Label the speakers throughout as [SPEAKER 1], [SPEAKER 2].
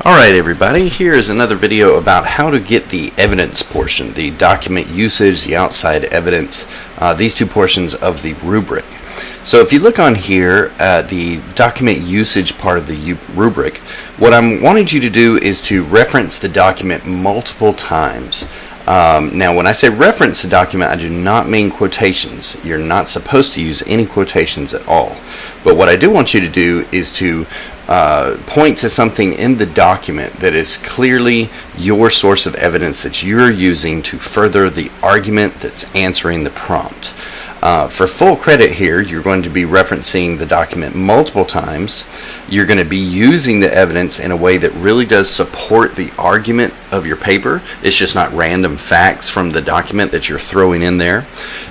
[SPEAKER 1] Alright everybody, here is another video about how to get the evidence portion, the document usage, the outside evidence, these two portions of the rubric. So if you look on here, the document usage part of the rubric, what I'm wanting you to do is to reference the document multiple times. Now when I say reference the document, I do not mean quotations. You're not supposed to use any quotations at all. But what I do want you to do is to point to something in the document that is clearly your source of evidence that you're using to further the argument that's answering the prompt. For full credit here, you're going to be referencing the document multiple times. You're going to be using the evidence in a way that really does support the argument of your paper. It's just not random facts from the document that you're throwing in there.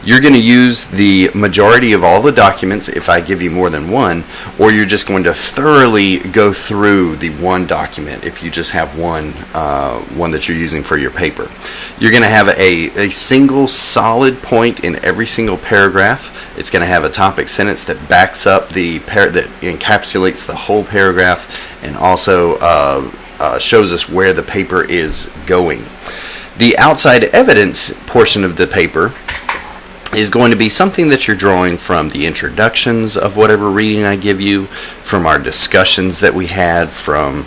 [SPEAKER 1] You're going to use the majority of all the documents if I give you more than one, or you're just going to thoroughly go through the one document if you just have one that you're using for your paper. You're going to have a single solid point in every single paragraph. It's going to have a topic sentence that backs up that encapsulates the whole paragraph and also shows us where the paper is going. The outside evidence portion of the paper is going to be something that you're drawing from the introductions of whatever reading I give you, from our discussions that we had, from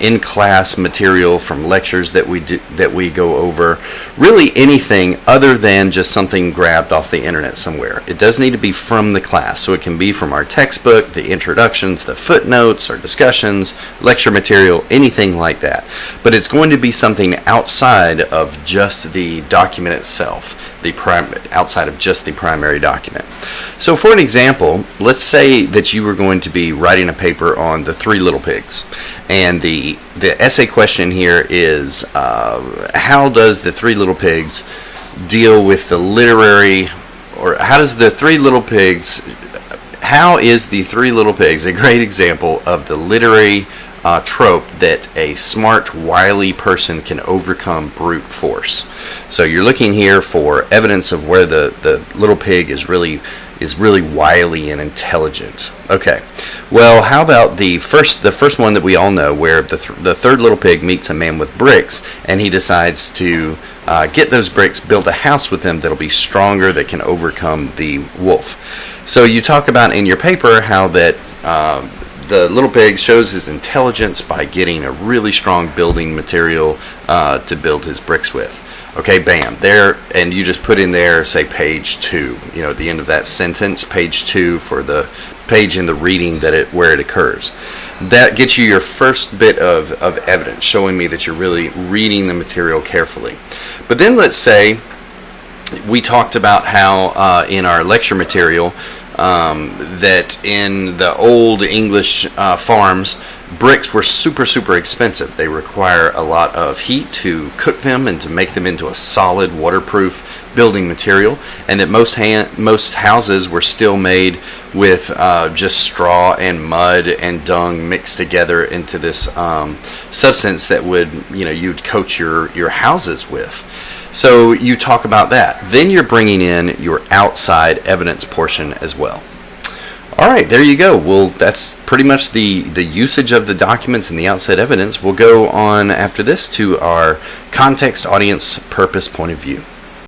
[SPEAKER 1] in-class material, from lectures that we go over, really anything other than just something grabbed off the internet somewhere. It does need to be from the class, so it can be from our textbook, the introductions, the footnotes, our discussions, lecture material, anything like that. But it's going to be something outside of just the document itself, outside of just the primary document. So for an example, let's say that you were going to be writing a paper on the Three Little Pigs, and the essay question here is how does the Three Little Pigs deal with the literary, or how is the Three Little Pigs a great example of the literary trope that a smart, wily person can overcome brute force. So you're looking here for evidence of where the little pig is really wily and intelligent. Okay, well, how about the first one that we all know, where the third little pig meets a man with bricks, and he decides to get those bricks, build a house with them that'll be stronger, that can overcome the wolf. So you talk about in your paper how that the little pig shows his intelligence by getting a really strong building material to build his bricks with. Okay, bam, there, and you just put in there, say, page 2, at the end of that sentence, page 2 for the page in the reading where it occurs. That gets you your first bit of evidence, showing me that you're really reading the material carefully. But then let's say we talked about how in our lecture material that in the old English farms, bricks were super expensive. They require a lot of heat to cook them and to make them into a solid, waterproof building material, and that most houses were still made with just straw and mud and dung mixed together into this substance that you'd coat your houses with. So you talk about that. Then you're bringing in your outside evidence portion as well. All right, there you go. Well, that's pretty much the usage of the documents and the outside evidence. We'll go on after this to our context, audience, purpose, point of view.